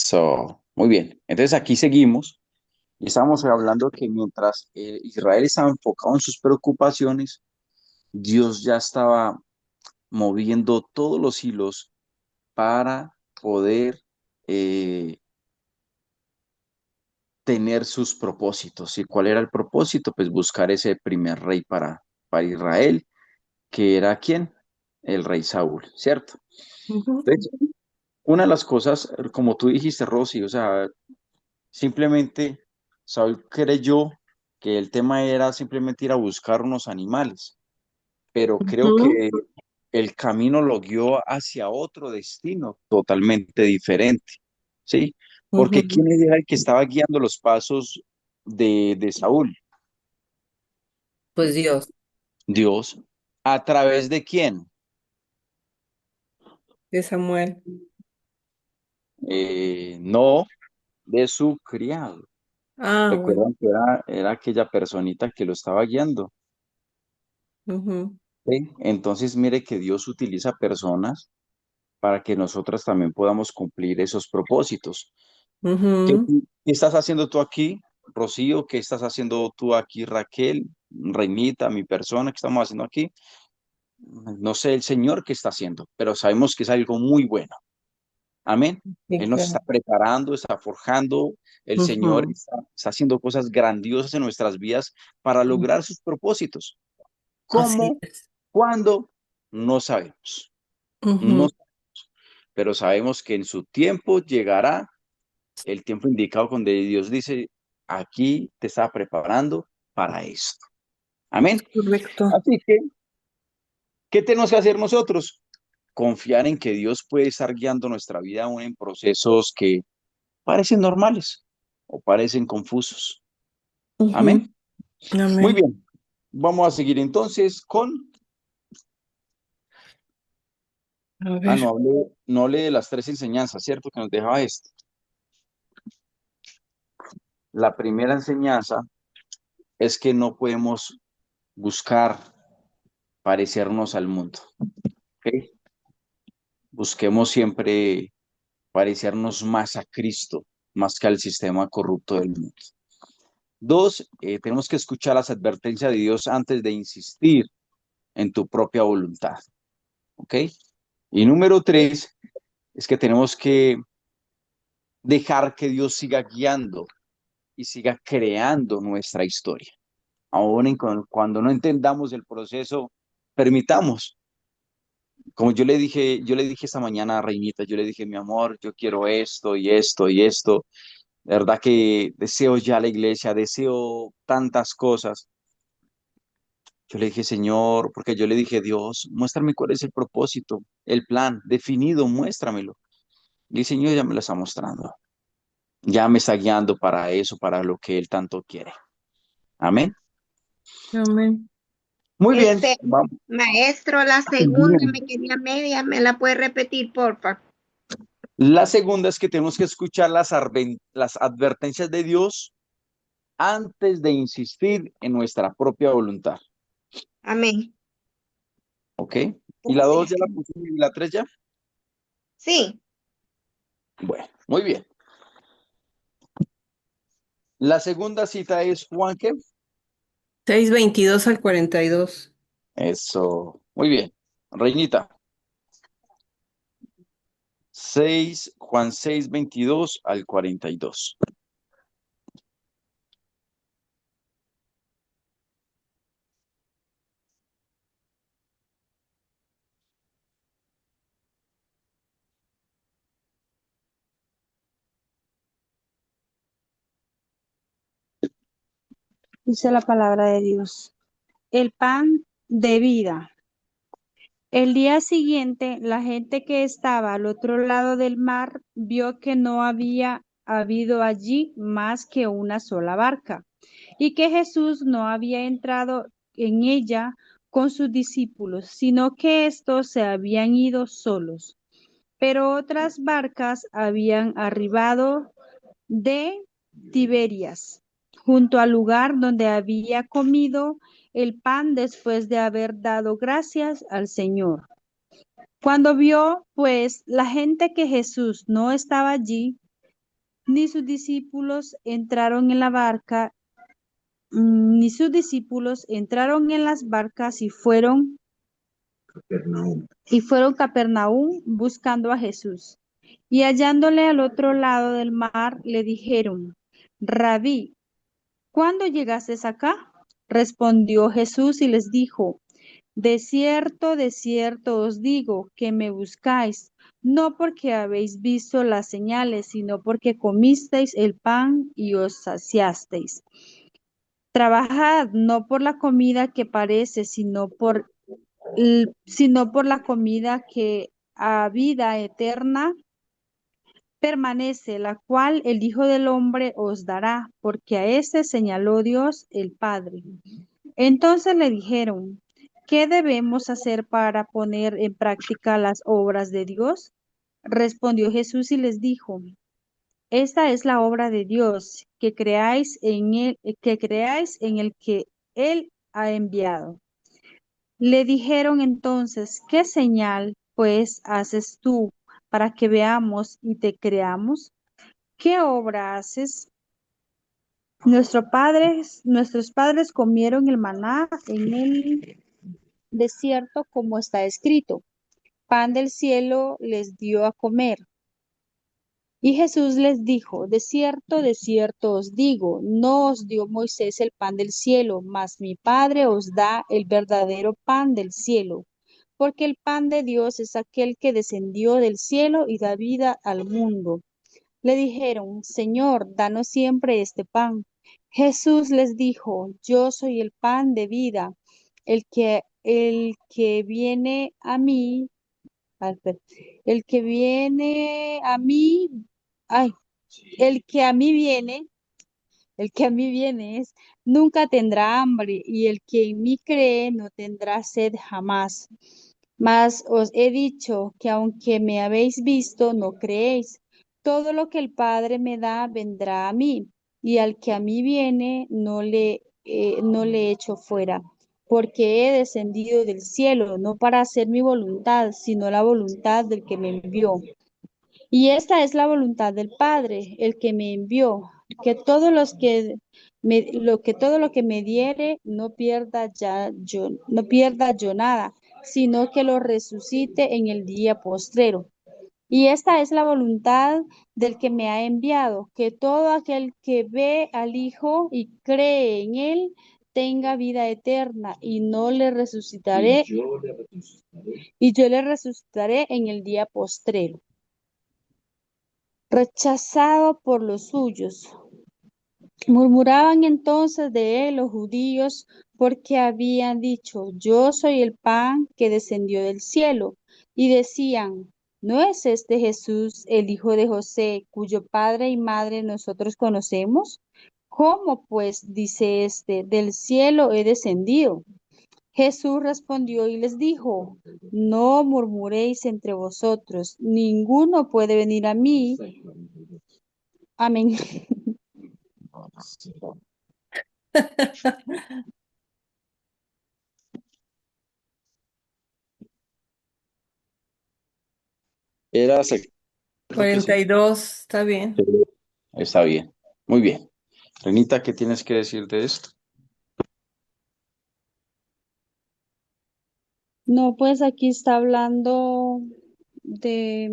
Eso, muy bien. Entonces aquí seguimos y estamos hablando que mientras Israel estaba enfocado en sus preocupaciones, Dios ya estaba moviendo todos los hilos para poder eh, tener sus propósitos. ¿Y cuál era el propósito? Pues buscar ese primer rey para Israel, que era ¿quién? El rey Saúl, ¿cierto? Ujú. Entonces, una de las cosas, como tú dijiste, Rosy, o sea, simplemente Saúl creyó que el tema era simplemente ir a buscar unos animales, pero creo Ujú, que el camino lo guió hacia otro destino totalmente diferente, ¿sí? Porque ujú. ¿quién era el que estaba guiando los pasos de Saúl? Pues Dios, Dios. ¿A través de quién? de Samuel. No, de su criado. Ah, bueno. Recuerdan que era aquella personita que lo estaba guiando. Ujú, ¿Sí? Entonces, mire que Dios utiliza personas para que nosotras también podamos cumplir esos propósitos. ujú. ¿Qué estás haciendo tú aquí, Rocío? ¿Qué estás haciendo tú aquí, Raquel, Reinita, mi persona? ¿Qué estamos haciendo aquí? No sé el Señor qué está haciendo, pero sabemos que es algo muy bueno. Amén. Sí, Él nos está claro. preparando, está forjando. El Señor Ujú. está haciendo cosas grandiosas en nuestras vidas para lograr sus propósitos. Así ¿Cómo? es. ¿Cuándo? No sabemos. No, Ujú. pero sabemos que en su tiempo llegará el tiempo indicado donde Dios dice, aquí te está preparando para esto. Es Amén. correcto. Así que, ¿qué tenemos que hacer nosotros? Confiar en que Dios puede estar guiando nuestra vida aún en procesos que parecen normales o parecen confusos. Amén. Ujú. Muy Amén. bien. Vamos a seguir entonces con, A ver. no hablé de las tres enseñanzas, ¿cierto? Que nos dejaba esto. La primera enseñanza es que no podemos buscar parecernos al mundo. ¿Ok? Busquemos siempre parecernos más a Cristo, más que al sistema corrupto del mundo. Dos, tenemos que escuchar las advertencias de Dios antes de insistir en tu propia voluntad. ¿Ok? Y número tres, es que tenemos que dejar que Dios siga guiando y siga creando nuestra historia. Aún cuando no entendamos el proceso, permitamos. Como yo le dije esta mañana a Reinita, yo le dije, mi amor, yo quiero esto y esto y esto. De verdad que deseo ya la iglesia, deseo tantas cosas. Yo le dije, Señor, porque yo le dije, Dios, muéstrame cuál es el propósito, el plan definido, muéstramelo. Y el Señor ya me lo está mostrando. Ya me está guiando para eso, para lo que Él tanto quiere. Amén. Amén. Muy bien, Este, vamos. maestro, la segunda Bien. me quería media, ¿me la puede repetir, porfa? La segunda es que tenemos que escuchar las advertencias de Dios antes de insistir en nuestra propia voluntad. Amén. ¿Ok? ¿Y la dos ya la pusimos y la tres ya? Sí, Bueno, muy bien. La segunda cita es Juan, ¿qué? 6:22 al 42. Eso, muy bien. Reinita, 6 Juan 6:22 al 42. Dice la palabra de Dios. El pan de vida. El día siguiente, la gente que estaba al otro lado del mar vio que no había habido allí más que una sola barca y que Jesús no había entrado en ella con sus discípulos, sino que éstos se habían ido solos. Pero otras barcas habían arribado de Tiberias, junto al lugar donde había comido el pan después de haber dado gracias al Señor. Cuando vio, pues, la gente que Jesús no estaba allí, ni sus discípulos entraron en la barca, ni sus discípulos entraron en las barcas y fueron a Capernaum buscando a Jesús. Y hallándole al otro lado del mar, le dijeron, Rabí, ¿cuándo llegaste acá? Respondió Jesús y les dijo, de cierto os digo que me buscáis, no porque habéis visto las señales, sino porque comisteis el pan y os saciasteis. Trabajad no por la comida que parece, sino por la comida que a vida eterna permanece, la cual el Hijo del Hombre os dará, porque a éste señaló Dios el Padre. Entonces le dijeron, ¿qué debemos hacer para poner en práctica las obras de Dios? Respondió Jesús y les dijo, esta es la obra de Dios, que creáis en el que Él ha enviado. Le dijeron entonces, ¿qué señal pues haces tú para que veamos y te creamos? ¿Qué obra haces? Nuestros padres comieron el maná en el desierto, como está escrito. Pan del cielo les dio a comer. Y Jesús les dijo, de cierto os digo, no os dio Moisés el pan del cielo, mas mi Padre os da el verdadero pan del cielo. Porque el pan de Dios es aquel que descendió del cielo y da vida al mundo. Le dijeron, Señor, danos siempre este pan. Jesús les dijo, yo soy el pan de vida. El que viene a mí, ay, el que viene a mí, ay, el que a mí viene, el que a mí viene es, nunca tendrá hambre, y el que en mí cree no tendrá sed jamás. Mas os he dicho que aunque me habéis visto, no creéis. Todo lo que el Padre me da vendrá a mí, y al que a mí viene no le echo fuera, porque he descendido del cielo, no para hacer mi voluntad, sino la voluntad del que me envió. Y esta es la voluntad del Padre, el que me envió, que todo lo que me diere no pierda yo nada, sino que lo resucite en el día postrero. Y esta es la voluntad del que me ha enviado, que todo aquel que ve al Hijo y cree en él tenga vida eterna, y yo le resucitaré en el día postrero. Rechazado por los suyos. Murmuraban entonces de él los judíos porque habían dicho, yo soy el pan que descendió del cielo. Y decían, ¿no es este Jesús el hijo de José, cuyo padre y madre nosotros conocemos? ¿Cómo pues dice este, del cielo he descendido? Jesús respondió y les dijo, no murmuréis entre vosotros, ninguno puede venir a mí. Amén. Era creo que sí. 42, está bien. Está bien. Muy bien. Renita, ¿qué tienes que decir de esto? No, pues aquí está hablando de,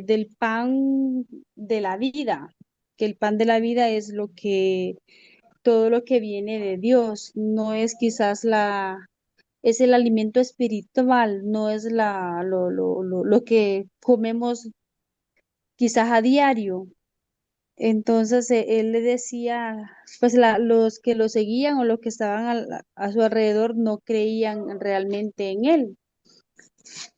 del pan de la vida, que el pan de la vida es todo lo que viene de Dios, no es quizás es el alimento espiritual, no es lo que comemos quizás a diario. Entonces él le decía, pues los que lo seguían o los que estaban a su alrededor no creían realmente en él.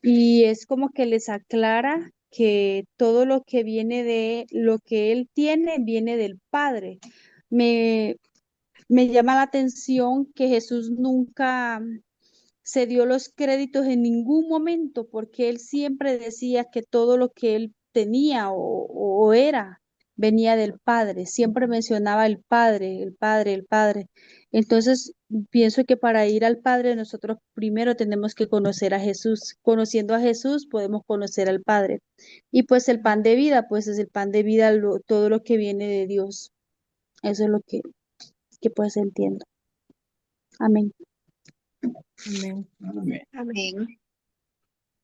Y es como que les aclara que todo lo que viene de lo que él tiene viene del Padre. Me, me llama la atención que Jesús nunca se dio los créditos en ningún momento porque él siempre decía que todo lo que él tenía o era venía del Padre. Siempre mencionaba el Padre, el Padre, el Padre. Entonces, pienso que para ir al Padre nosotros primero tenemos que conocer a Jesús. Conociendo a Jesús podemos conocer al Padre. Y pues el pan de vida, pues es el pan de vida, todo lo que viene de Dios. Eso es lo que pues entiendo. Amén. Amén. Amén. Amén.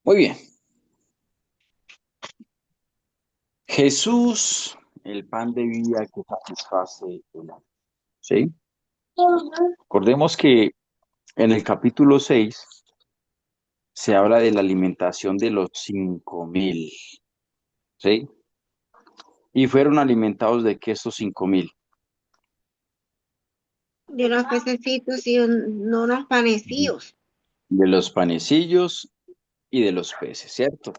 Muy bien. Jesús, el pan de vida que satisface el hambre. ¿Sí? Recordemos que en el capítulo 6 se habla de la alimentación de los 5.000. ¿Sí? Y fueron alimentados de que estos 5.000. De unos pececitos y no unos panecillos. De los panecillos y de los peces, ¿cierto?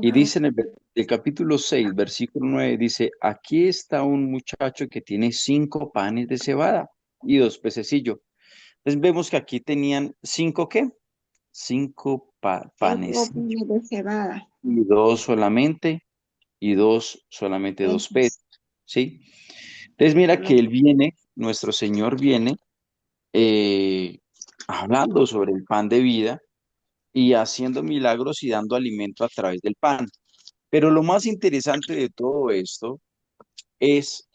Y Ujú. dice en el capítulo 6, versículo 9, dice, aquí está un muchacho que tiene 5 panes de cebada y 2 pececillos. Entonces vemos que aquí tenían 5 ¿qué? 5 Cinco panes panes de cebada. y 2 solamente, y 2 solamente 2 peces, ¿sí? Entonces mira que Amén. él viene, nuestro Señor viene eh, hablando sobre el pan de vida y haciendo milagros y dando alimento a través del pan. Pero lo más interesante de todo esto es,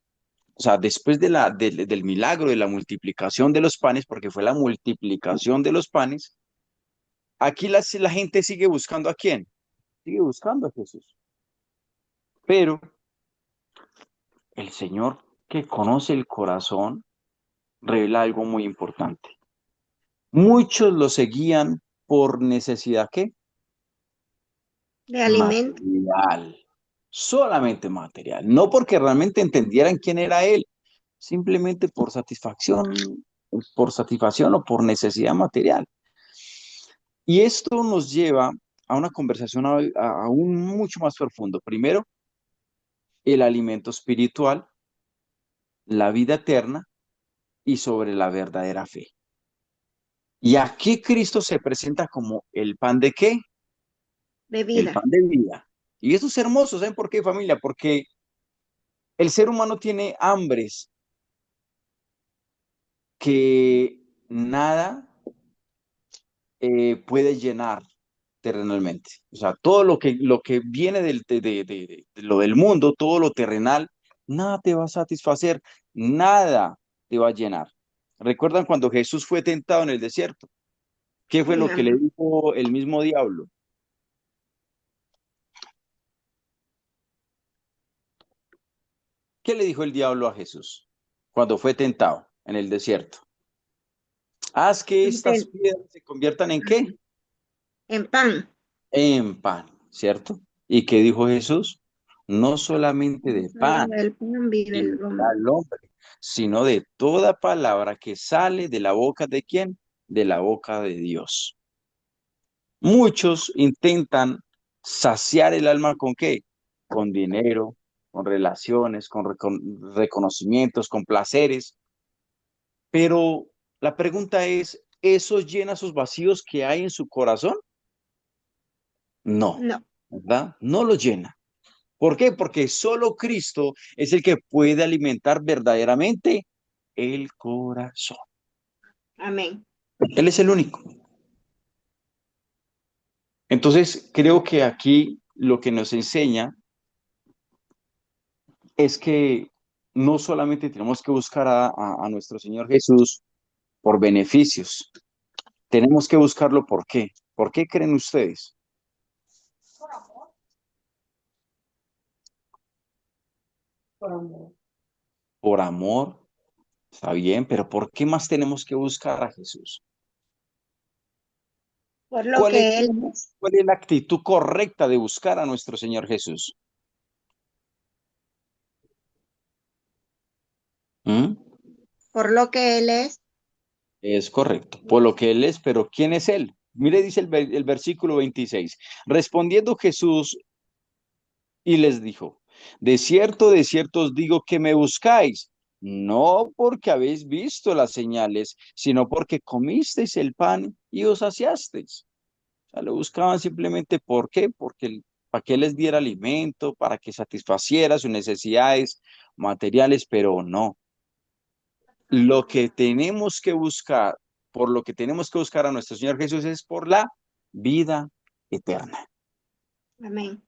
o sea, después del milagro de la multiplicación de los panes, porque fue la multiplicación de los panes, aquí la gente sigue buscando ¿a quién? Sigue buscando a Jesús. Pero el Señor, que conoce el corazón, revela algo muy importante. Muchos lo seguían por necesidad, ¿qué? De alimento. Material, solamente material, no porque realmente entendieran quién era Él, simplemente por satisfacción o por necesidad material. Y esto nos lleva a una conversación aún mucho más profundo. Primero, el alimento espiritual, la vida eterna y sobre la verdadera fe. Y aquí Cristo se presenta como el pan de ¿qué? De El vida. pan de vida. Y esto es hermoso, ¿saben por qué, familia? Porque el ser humano tiene hambres que nada puede llenar terrenalmente. O sea, todo lo que viene de lo del mundo, todo lo terrenal, nada te va a satisfacer, nada te va a llenar. ¿Recuerdan cuando Jesús fue tentado en el desierto? ¿Qué fue lo que le Amén. dijo el mismo diablo? ¿Qué le dijo el diablo a Jesús cuando fue tentado en el desierto? Haz que estas piedras se conviertan ¿en qué? En pan. En pan, ¿cierto? ¿Y qué dijo Jesús? No solamente de Solo pan del pan vive el vivirá hombre. el hombre, sino de toda palabra que sale de la boca de quién, de la boca de Dios. Muchos intentan saciar el alma ¿con qué? Con dinero, con relaciones, con reconocimientos, con placeres. Pero la pregunta es, ¿eso llena esos vacíos que hay en su corazón? No, No. ¿verdad? No lo llena. ¿Por qué? Porque solo Cristo es el que puede alimentar verdaderamente el corazón. Amén. Él es el único. Entonces, creo que aquí lo que nos enseña es que no solamente tenemos que buscar a nuestro Señor Jesús por beneficios, tenemos que buscarlo ¿por qué? ¿Por qué creen ustedes? Por amor. Por amor, está bien, pero ¿por qué más tenemos que buscar a Jesús? Por lo ¿Cuál es, que Él es. cuál es la actitud correcta de buscar a nuestro Señor Jesús? ¿Mm? Por lo que Él es. Es correcto, por lo que Él es, pero ¿quién es Él? Mire, dice el versículo 26. Respondiendo Jesús y les dijo, de cierto os digo que me buscáis, no porque habéis visto las señales, sino porque comisteis el pan y os saciasteis. O sea, lo buscaban simplemente ¿por qué? Porque para que Él les diera alimento, para que satisfaciera sus necesidades materiales, pero no. Lo que tenemos que buscar, por lo que tenemos que buscar a nuestro Señor Jesús es por la vida eterna. Amén.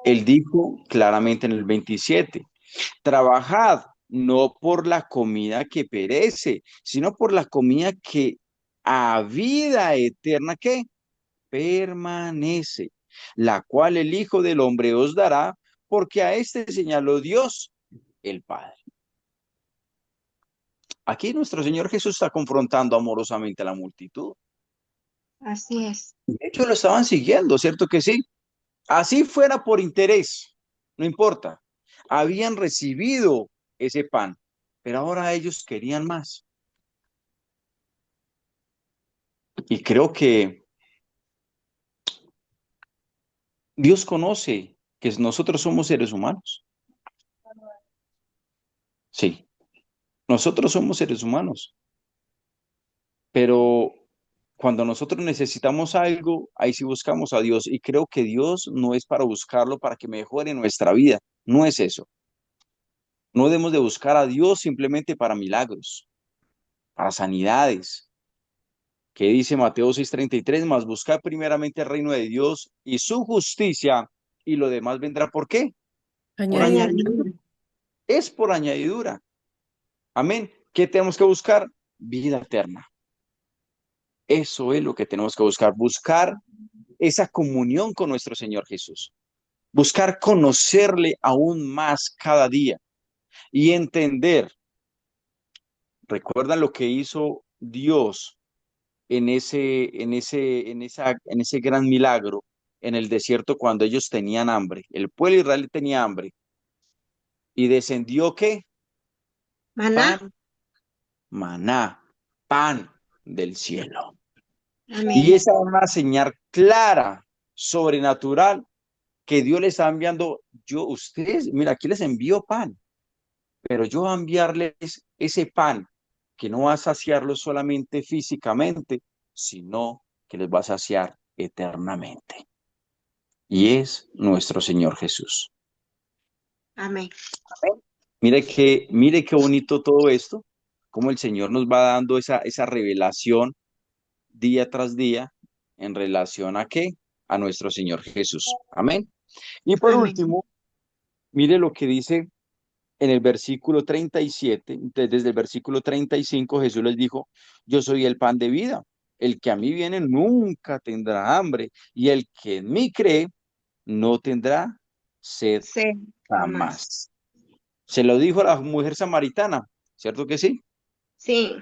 Él dijo claramente en el 27, trabajad no por la comida que perece, sino por la comida que a vida eterna que permanece, la cual el Hijo del Hombre os dará, porque a este señaló Dios el Padre. Aquí nuestro Señor Jesús está confrontando amorosamente a la multitud. Así es. De hecho, lo estaban siguiendo, ¿cierto que sí? Así fuera por interés, no importa. Habían recibido ese pan, pero ahora ellos querían más. Y creo que Dios conoce que nosotros somos seres humanos. Sí, nosotros somos seres humanos. Pero cuando nosotros necesitamos algo, ahí sí buscamos a Dios. Y creo que Dios no es para buscarlo para que mejore nuestra vida. No es eso. No debemos de buscar a Dios simplemente para milagros, para sanidades. Que dice Mateo 6:33, más buscar primeramente el reino de Dios y su justicia, y lo demás vendrá. ¿Por qué? Por Añadidura. añadidura. Es por añadidura. Amén. ¿Qué tenemos que buscar? Vida eterna. Eso es lo que tenemos que buscar. Buscar esa comunión con nuestro Señor Jesús. Buscar conocerle aún más cada día y entender. ¿Recuerdan lo que hizo Dios en ese gran milagro en el desierto cuando ellos tenían hambre? El pueblo de Israel tenía hambre. ¿Y descendió qué? Maná. Pan, maná, pan del cielo. Y Amén. esa es una señal clara, sobrenatural, que Dios les está enviando. Ustedes, mira, aquí les envío pan, pero yo voy a enviarles ese pan que no va a saciarlos solamente físicamente, sino que les va a saciar eternamente. Y es nuestro Señor Jesús. Amén. Mire qué bonito todo esto, cómo el Señor nos va dando esa revelación día tras día en relación a qué? A nuestro Señor Jesús. Amén. Y por Amén. último, mire lo que dice en el versículo 37. Entonces, desde el versículo 35, Jesús les dijo, yo soy el pan de vida. El que a mí viene nunca tendrá hambre, y el que en mí cree no tendrá sed Sí, jamás. jamás. Se lo dijo a la mujer samaritana, ¿cierto que sí? Sí.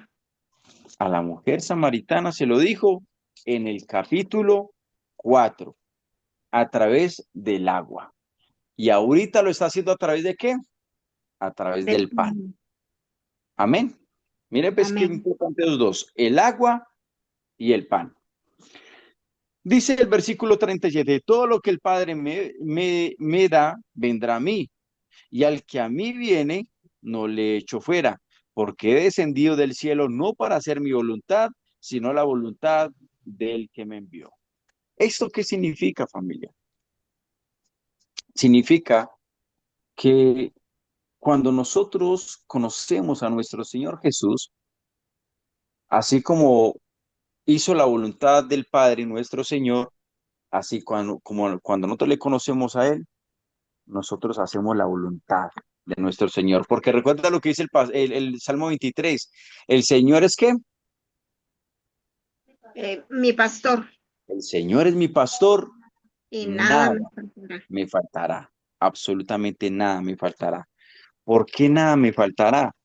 A la mujer samaritana se lo dijo en el capítulo 4, a través del agua. Y ahorita lo está haciendo a través de qué? A través Del del pan. Amén. Mire, pues qué Amén. importante los dos, el agua y el pan. Dice el versículo 37, todo lo que el Padre me da, vendrá a mí, y al que a mí viene, no le echo fuera, porque he descendido del cielo no para hacer mi voluntad, sino la voluntad del que me envió. ¿Esto qué significa, familia? Significa que cuando nosotros conocemos a nuestro Señor Jesús, así como hizo la voluntad del Padre nuestro Señor, así como cuando nosotros le conocemos a Él, nosotros hacemos la voluntad de nuestro Señor. Porque recuerda lo que dice el Salmo 23, el Señor es ¿qué? Mi pastor. El Señor es mi pastor, Y nada nada me faltará. me faltará, absolutamente nada me faltará. ¿Por qué nada me faltará?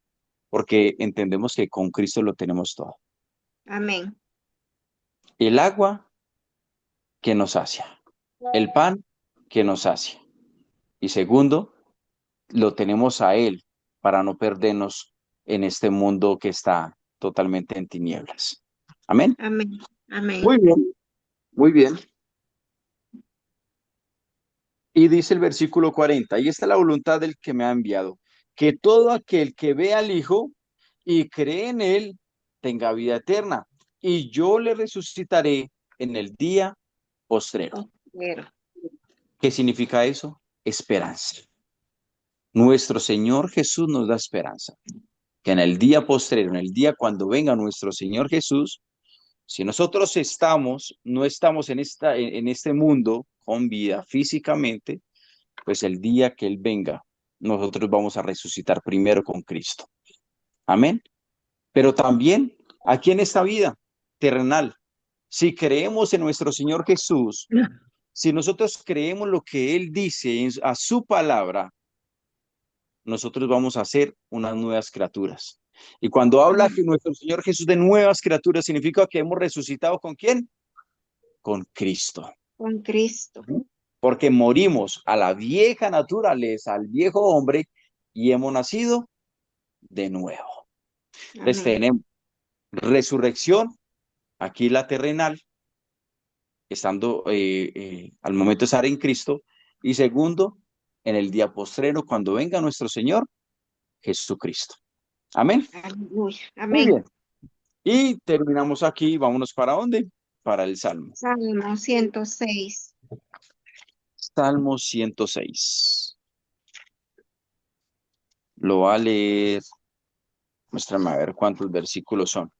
Porque entendemos que con Cristo lo tenemos todo. Amén. El agua que nos sacia, el pan que nos sacia. Y segundo, lo tenemos a Él para no perdernos en este mundo que está totalmente en tinieblas. Amén. Amén. Amén. Muy bien, muy bien. Y dice el versículo 40, y esta es la voluntad del que me ha enviado, que todo aquel que ve al Hijo y cree en Él tenga vida eterna, y yo le resucitaré en el día postrero. Pero, ¿Qué significa eso? Esperanza. Nuestro Señor Jesús nos da esperanza. Que en el día postrero, en el día cuando venga nuestro Señor Jesús, si nosotros no estamos en este mundo con vida físicamente, pues el día que Él venga, nosotros vamos a resucitar primero con Cristo. Amén. Pero también aquí en esta vida terrenal, si creemos en nuestro Señor Jesús, si nosotros creemos lo que Él dice a su palabra, nosotros vamos a ser unas nuevas criaturas. Y cuando habla que nuestro Señor Jesús de nuevas criaturas, significa que hemos resucitado ¿con quién? Con Cristo. Con Cristo. Porque morimos a la vieja naturaleza, al viejo hombre, y hemos nacido de nuevo. Entonces Amén. tenemos resurrección, aquí la terrenal, estando al momento de estar en Cristo, y segundo, en el día postrero, cuando venga nuestro Señor Jesucristo. Amén. Aleluya. Muy Amén. bien. Y terminamos aquí. Vámonos para dónde? Para el Salmo. Salmo 106. Salmo 106. Lo va a leer. Muéstrame a ver cuántos versículos son.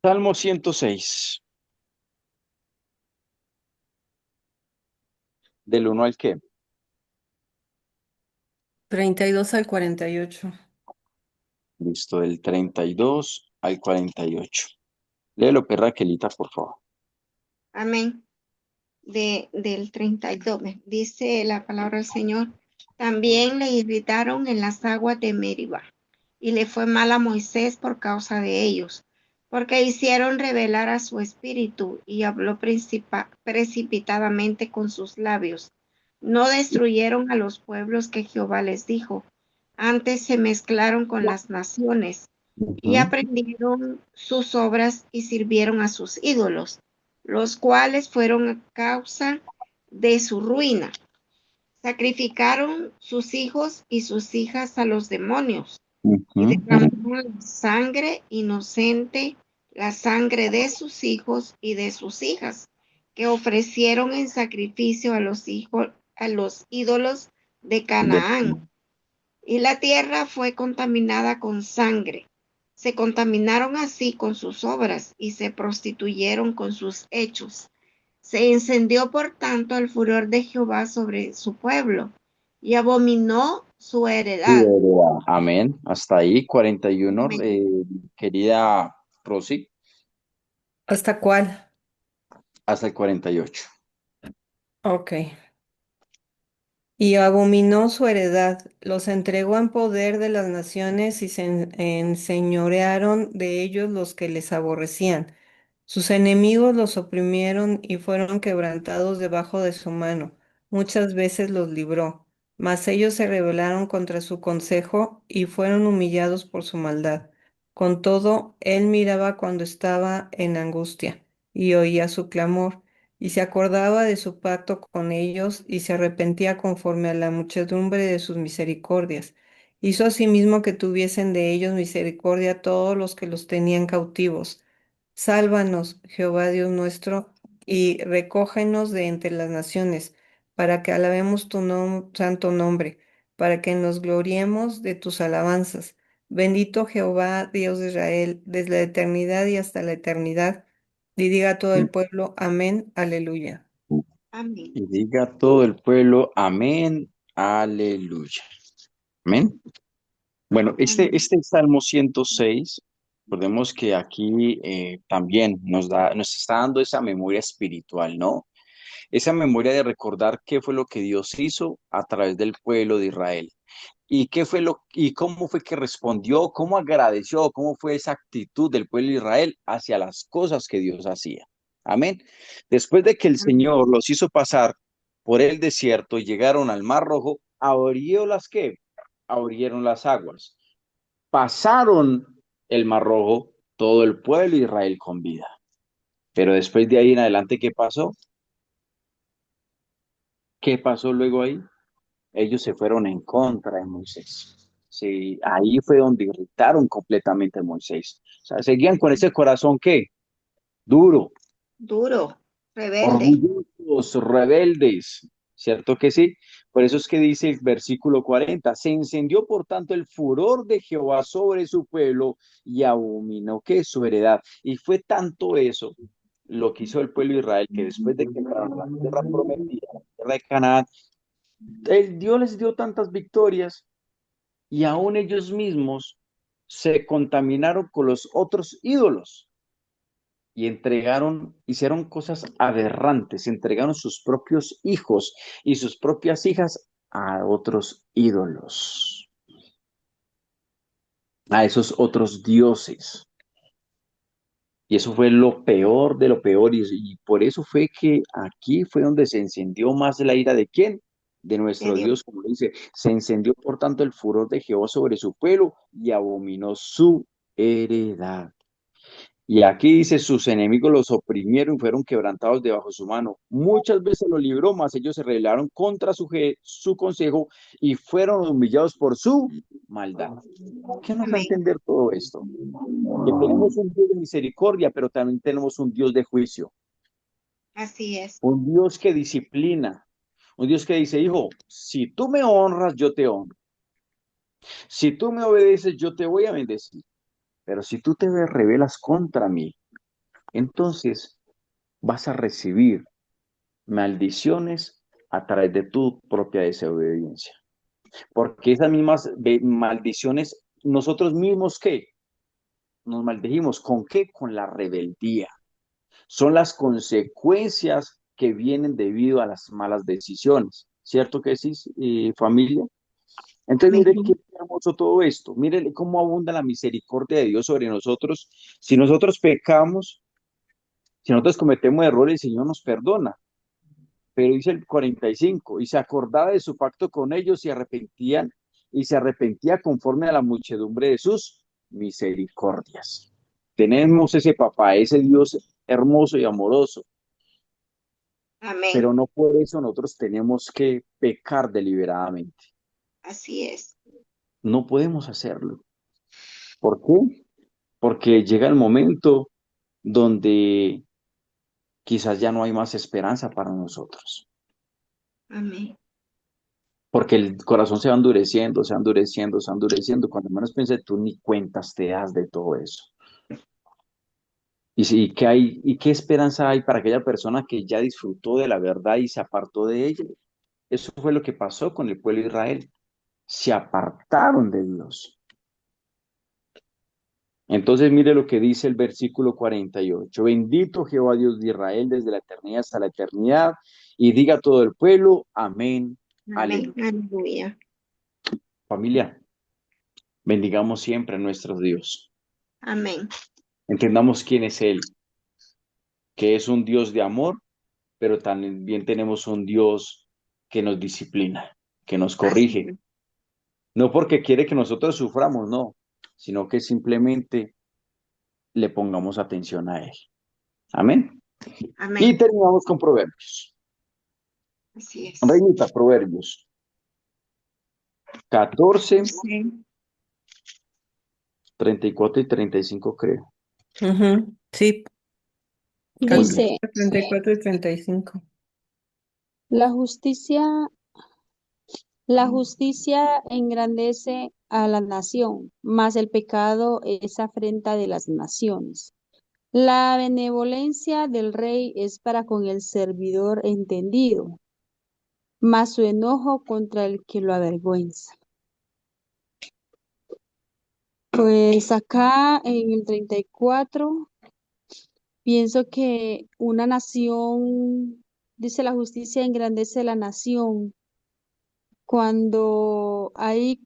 Salmo 106. ¿Del 1 al qué? 32 al 48. Listo, del 32 al 48. Léelo, perra Raquelita, por favor. Amén. Del 32. Dice la palabra del Señor. También le irritaron en las aguas de Meriba, y le fue mal a Moisés por causa de ellos, porque hicieron revelar a su espíritu, y habló precipitadamente con sus labios. No destruyeron a los pueblos que Jehová les dijo, antes se mezclaron con las naciones, y aprendieron sus obras y sirvieron a sus ídolos, los cuales fueron a causa de su ruina. Sacrificaron sus hijos y sus hijas a los demonios, y derramaron la sangre inocente, la sangre de sus hijos y de sus hijas, que ofrecieron en sacrificio a los ídolos de Canaán. Y la tierra fue contaminada con sangre. Se contaminaron así con sus obras y se prostituyeron con sus hechos. Se encendió por tanto el furor de Jehová sobre su pueblo y abominó su heredad. Amén. Hasta ahí, 41, Amén. querida Rosy, ¿Hasta cuál? hasta el 48. Ok. Y abominó su heredad, los entregó en poder de las naciones y se enseñorearon de ellos los que les aborrecían. Sus enemigos los oprimieron y fueron quebrantados debajo de su mano. Muchas veces los libró, mas ellos se rebelaron contra su consejo y fueron humillados por su maldad. Con todo, él miraba cuando estaba en angustia y oía su clamor y se acordaba de su pacto con ellos y se arrepentía conforme a la muchedumbre de sus misericordias. Hizo asimismo que tuviesen de ellos misericordia todos los que los tenían cautivos. Sálvanos, Jehová Dios nuestro, y recógenos de entre las naciones, para que alabemos tu santo nombre, para que nos gloriemos de tus alabanzas. Bendito Jehová, Dios de Israel, desde la eternidad y hasta la eternidad. Y diga todo el pueblo, amén, aleluya. Amén. Y diga todo el pueblo, amén, aleluya. Amén. Bueno, Amén. este Salmo 106, recordemos que aquí también nos está dando esa memoria espiritual, ¿no? Esa memoria de recordar qué fue lo que Dios hizo a través del pueblo de Israel. Y cómo fue que respondió, cómo agradeció, cómo fue esa actitud del pueblo de Israel hacia las cosas que Dios hacía. Amén. Después de que el Amén. Señor los hizo pasar por el desierto y llegaron al Mar Rojo, abrió las que abrieron las aguas. Pasaron el Mar Rojo todo el pueblo de Israel con vida. Pero después de ahí en adelante, ¿qué pasó? ¿Qué pasó luego ahí? Ellos se fueron en contra de Moisés. Sí, ahí fue donde irritaron completamente a Moisés. O sea, seguían con ese corazón, ¿qué? duro, duro, rebelde. orgullosos, rebeldes, ¿cierto que sí? Por eso es que dice el versículo 40, se encendió por tanto el furor de Jehová sobre su pueblo y abominó que su heredad. Y fue tanto eso lo que hizo el pueblo de Israel, que después de que entraron a la tierra prometida, la tierra de Canaán, el Dios les dio tantas victorias y aún ellos mismos se contaminaron con los otros ídolos y hicieron cosas aberrantes, entregaron sus propios hijos y sus propias hijas a otros ídolos, a esos otros dioses. Y eso fue lo peor de lo peor. Y por eso fue que aquí fue donde se encendió más la ira de quién? De De nuestro Dios. Dios, como dice, se encendió por tanto el furor de Jehová sobre su pueblo y abominó su heredad. Y aquí dice, sus enemigos los oprimieron y fueron quebrantados debajo de su mano. Muchas veces los libró, mas ellos se rebelaron contra su consejo y fueron humillados por su maldad. ¿Qué nos da a Amén. entender todo esto? Que tenemos un Dios de misericordia, pero también tenemos un Dios de juicio, Así es. un Dios que disciplina, un Dios que dice, hijo, si tú me honras, yo te honro. Si tú me obedeces, yo te voy a bendecir. Pero si tú te rebelas contra mí, entonces vas a recibir maldiciones a través de tu propia desobediencia. Porque esas mismas maldiciones, nosotros mismos, ¿qué? Nos maldijimos. ¿Con qué? Con la rebeldía. Son las consecuencias que vienen debido a las malas decisiones. ¿Cierto que sí, familia? Entonces, Amén. mire qué hermoso todo esto. Mire cómo abunda la misericordia de Dios sobre nosotros. Si nosotros pecamos, si nosotros cometemos errores, el Señor nos perdona. Pero dice el 45, y se acordaba de su pacto con ellos y se arrepentía conforme a la muchedumbre de sus misericordias. Tenemos ese papá, ese Dios hermoso y amoroso, Amén. pero no por eso nosotros tenemos que pecar deliberadamente. Así es. No podemos hacerlo. ¿Por qué? Porque llega el momento donde quizás ya no hay más esperanza para nosotros. Amén. Porque el corazón se va endureciendo, se va endureciendo, se va endureciendo. Cuando menos pienses, tú ni cuentas te das de todo eso. ¿Y qué esperanza hay para aquella persona que ya disfrutó de la verdad y se apartó de ella? Eso fue lo que pasó con el pueblo de Israel. Se apartaron de Dios. Entonces mire lo que dice el versículo 48. Bendito Jehová Dios de Israel desde la eternidad hasta la eternidad. Y diga todo el pueblo, amén, Amén. aleluya. Aleluya. Familia, bendigamos siempre a nuestro Dios. Amén. Entendamos quién es Él, que es un Dios de amor, pero también tenemos un Dios que nos disciplina, que nos Así corrige. es. No porque quiere que nosotros suframos, no, sino que simplemente le pongamos atención a Él. Amén. Y Amén. terminamos con Proverbios. Así es. Reinita, Proverbios 14, Sí. 34 y 35 creo. Ujú, sí, Muy bien. 14, Dice, 34 y 35. la justicia, la justicia engrandece a la nación, mas el pecado es afrenta de las naciones. La benevolencia del rey es para con el servidor entendido, mas su enojo contra el que lo avergüenza. Pues acá en el 34 pienso que una nación, dice la justicia engrandece la nación. Cuando hay,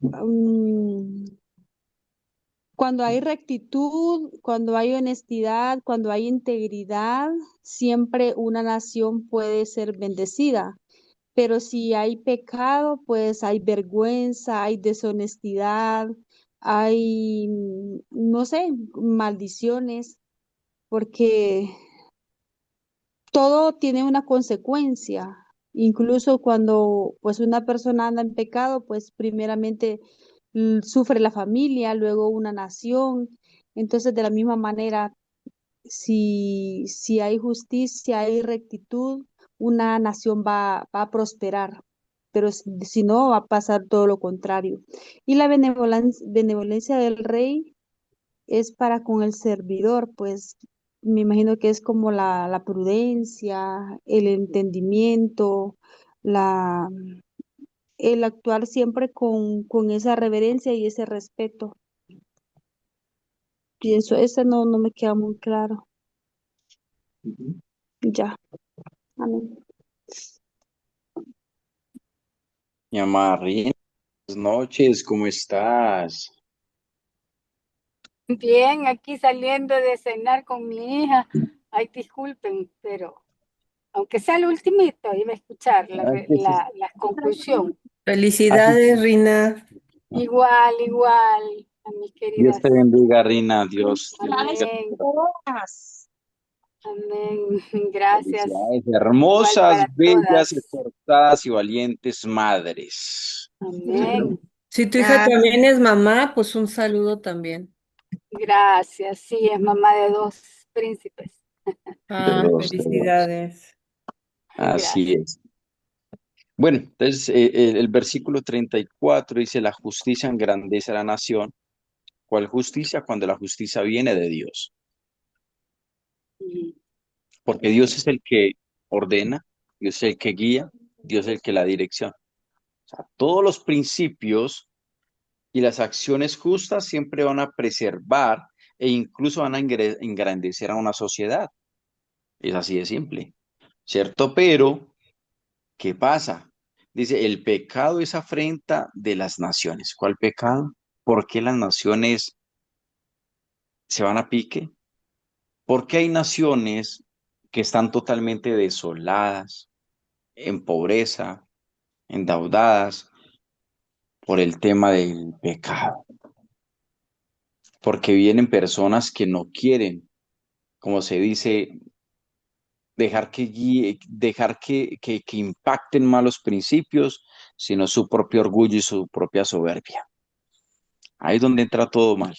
mm, cuando hay rectitud, cuando hay honestidad, cuando hay integridad, siempre una nación puede ser bendecida. Pero si hay pecado, pues hay vergüenza, hay deshonestidad, hay, no sé, maldiciones, porque todo tiene una consecuencia. Incluso cuando pues una persona anda en pecado, pues primeramente sufre la familia, luego una nación. Entonces, de la misma manera, si hay justicia, hay rectitud, una nación va a prosperar, pero si no, va a pasar todo lo contrario. Y la benevolencia del rey es para con el servidor, pues me imagino que es como la prudencia, el entendimiento, la, el actuar siempre con esa reverencia y ese respeto. Pienso, ese no me queda muy claro. Ya, amén. Mi amada Rina, buenas noches, ¿cómo estás? Bien, aquí saliendo de cenar con mi hija. Ay, disculpen, pero aunque sea el ultimito, iba a escuchar Ay, que sí. la conclusión. Así Felicidades, Rina. Igual, igual, a mis Dios queridas. te bendiga, Rina. Dios te bendiga. Amén, amén. Gracias. Felicidades, Igual hermosas, para bellas, todas. esforzadas y valientes madres. Amén. Si tu hija Gracias. también es mamá, pues un saludo también. Gracias. Sí, es mamá de dos príncipes. De dos. Felicidades. Así Gracias. es. Bueno, entonces el versículo 34 dice, la justicia engrandece a la nación. ¿Cuál justicia? Cuando la justicia viene de Dios. Mm, Porque Dios es el que ordena, Dios es el que guía, Dios es el que la dirección. O sea, todos los principios y las acciones justas siempre van a preservar e incluso van a engrandecer a una sociedad. Es así de simple, ¿cierto? Pero, ¿qué pasa? Dice, el pecado es afrenta de las naciones. ¿Cuál pecado? ¿Por qué las naciones se van a pique? ¿Por qué hay naciones que están totalmente desoladas, en pobreza, endeudadas por el tema del pecado? Porque vienen personas que no quieren, como se dice, dejar que impacten malos principios, sino su propio orgullo y su propia soberbia. Ahí es donde entra todo mal.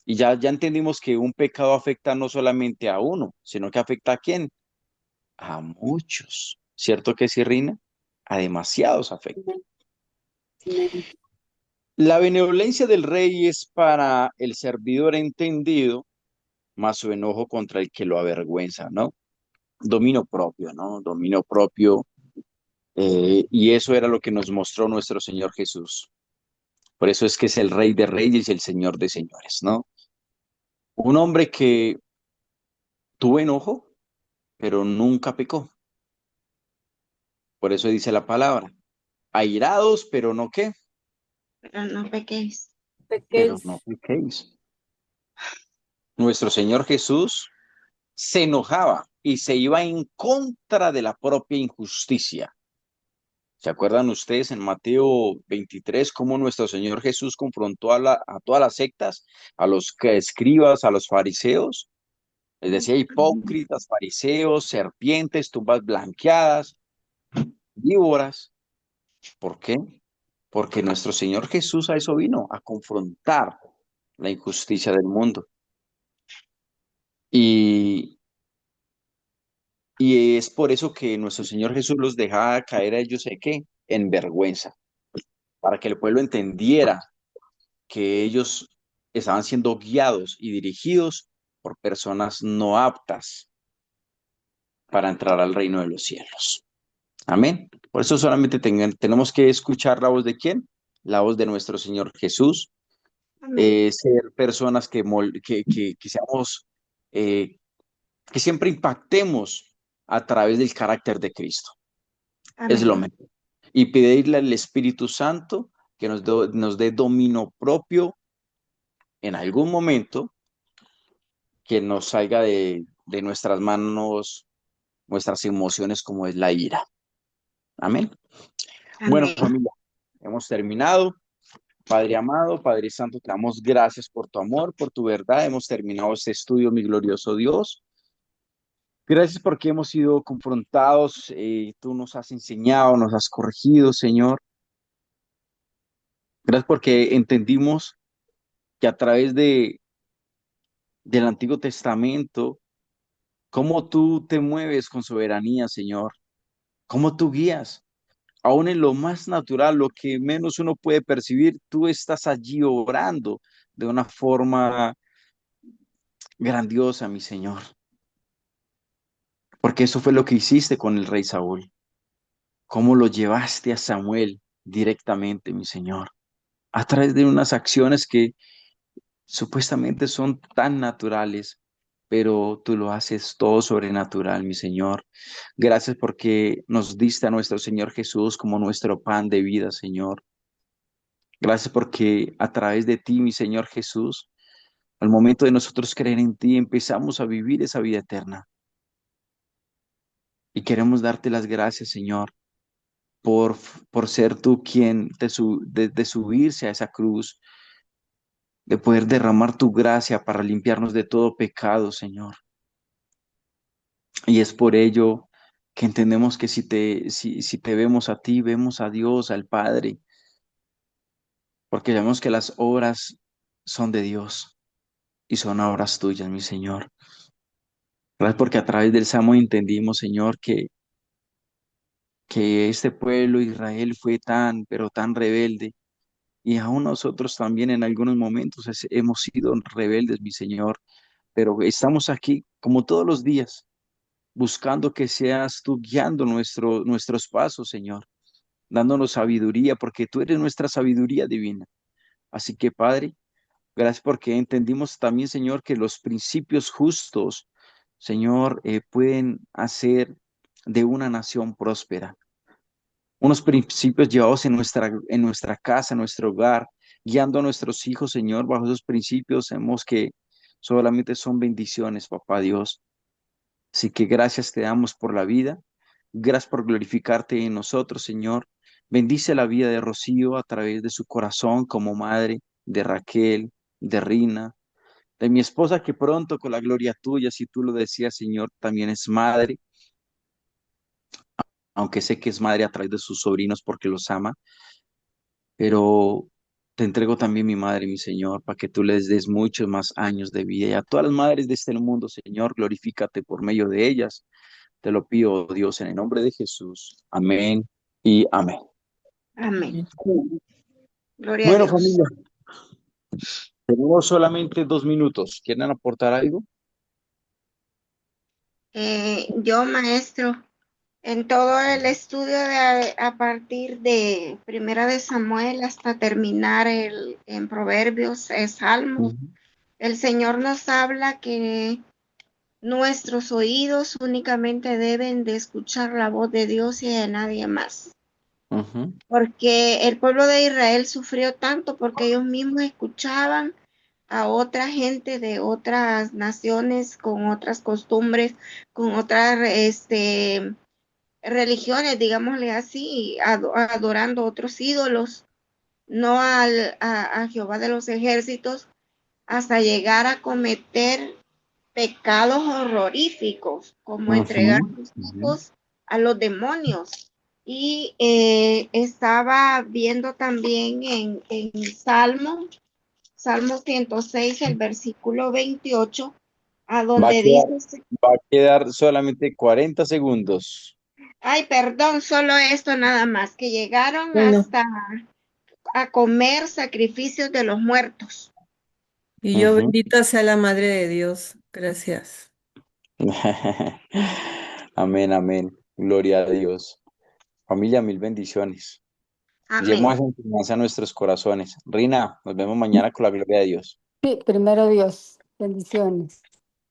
Y ya entendimos que un pecado afecta no solamente a uno, sino que afecta a quién, a muchos. ¿Cierto que sí, Rina? A demasiados afecta. amén, amén. La benevolencia del rey es para el servidor entendido, más su enojo contra el que lo avergüenza, ¿no? Dominio propio, ¿no? Dominio propio. Y eso era lo que nos mostró nuestro Señor Jesús. Por eso es que es el Rey de Reyes y el Señor de Señores, ¿no? Un hombre que tuvo enojo, pero nunca pecó. Por eso dice la palabra. Airados, pero no qué, Pero no pequéis. pero no Pequéis. pequéis. Nuestro Señor Jesús se enojaba y se iba en contra de la propia injusticia. ¿Se acuerdan ustedes en Mateo 23 cómo nuestro Señor Jesús confrontó a todas las sectas, a los escribas, a los fariseos? Les decía hipócritas, fariseos, serpientes, tumbas blanqueadas, víboras. ¿Por qué? Porque nuestro Señor Jesús a eso vino, a confrontar la injusticia del mundo. Y, y es por eso que nuestro Señor Jesús los dejaba caer a ellos, ¿en qué? En vergüenza, para que el pueblo entendiera que ellos estaban siendo guiados y dirigidos por personas no aptas para entrar al reino de los cielos. Amén. Por eso solamente tenemos que escuchar la voz de quién, la voz de nuestro Señor Jesús, Amén. ser personas que seamos, que siempre impactemos a través del carácter de Cristo. Es lo Amén. mejor. Y pedirle al Espíritu Santo que nos dé dominio propio en algún momento, que nos salga de nuestras manos, nuestras emociones como es la ira. Amén. Bueno, Amén. familia, hemos terminado. Padre amado, Padre Santo, te damos gracias por tu amor, por tu verdad. Hemos terminado este estudio, mi glorioso Dios. Gracias porque hemos sido confrontados, tú nos has enseñado, nos has corregido, Señor. Gracias porque entendimos que a través del Antiguo Testamento cómo tú te mueves con soberanía, Señor, cómo tú guías. Aún en lo más natural, lo que menos uno puede percibir, tú estás allí obrando de una forma grandiosa, mi Señor, porque eso fue lo que hiciste con el rey Saúl, cómo lo llevaste a Samuel directamente, mi Señor, a través de unas acciones que supuestamente son tan naturales, pero tú lo haces todo sobrenatural, mi Señor. Gracias porque nos diste a nuestro Señor Jesús como nuestro pan de vida, Señor. Gracias porque a través de ti, mi Señor Jesús, al momento de nosotros creer en ti, empezamos a vivir esa vida eterna. Y queremos darte las gracias, Señor, por, por ser tú quien de subirse a esa cruz, de poder derramar tu gracia para limpiarnos de todo pecado, Señor. Y es por ello que entendemos que si te vemos a ti, vemos a Dios, al Padre, porque sabemos que las obras son de Dios y son obras tuyas, mi Señor. Gracias porque a través del Salmo entendimos, Señor, que este pueblo Israel fue tan, pero tan rebelde. Y aún nosotros también en algunos momentos hemos sido rebeldes, mi Señor, pero estamos aquí como todos los días, buscando que seas tú guiando nuestros pasos, Señor, dándonos sabiduría, porque tú eres nuestra sabiduría divina. Así que, Padre, gracias porque entendimos también, Señor, que los principios justos, Señor, pueden hacer de una nación próspera. Unos principios llevados en nuestra casa, en nuestro hogar, guiando a nuestros hijos, Señor, bajo esos principios, sabemos que solamente son bendiciones, Papá Dios. Así que gracias te damos por la vida, gracias por glorificarte en nosotros, Señor. Bendice la vida de Rocío a través de su corazón como madre, de Raquel, de Rina, de mi esposa que pronto con la gloria tuya, si tú lo decías, Señor, también es madre, aunque sé que es madre a través de sus sobrinos porque los ama, pero te entrego también mi madre, mi Señor, para que tú les des muchos más años de vida. Y a todas las madres de este mundo, Señor, glorifícate por medio de ellas. Te lo pido, Dios, en el nombre de Jesús. Amén y amén. Amén. Gloria a Bueno, Dios. familia, tenemos solamente 2 minutos. ¿Quieren aportar algo? Yo, maestro, en todo el estudio a partir de Primera de Samuel hasta terminar en Proverbios, Salmos, Ujú, el Señor nos habla que nuestros oídos únicamente deben de escuchar la voz de Dios y de nadie más. ujú, Porque el pueblo de Israel sufrió tanto porque ellos mismos escuchaban a otra gente de otras naciones con otras costumbres, con otras religiones, digámosle así, adorando otros ídolos, no a Jehová de los ejércitos, hasta llegar a cometer pecados horroríficos, como entregar ujú, sus ujú. hijos a los demonios. Y estaba viendo también en Salmo 106, el versículo 28, a Va a donde quedar, dice, va a quedar solamente 40 segundos. ay, perdón, solo esto nada más, que llegaron Bueno, hasta a comer sacrificios de los muertos. y yo Ujú. bendita sea la Madre de Dios. Gracias. Amén, amén. Gloria a Dios. Familia, mil bendiciones. Llevemos Amén. esa enseñanza a nuestros corazones. Rina, nos vemos mañana con la gloria de Dios. Sí, primero Dios. Bendiciones.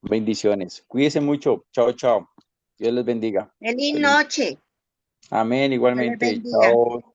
Bendiciones. Cuídense mucho. Chao, chao. Dios les bendiga. Feliz Feliz. noche. Amén, Dios les igualmente. bendiga. Chao.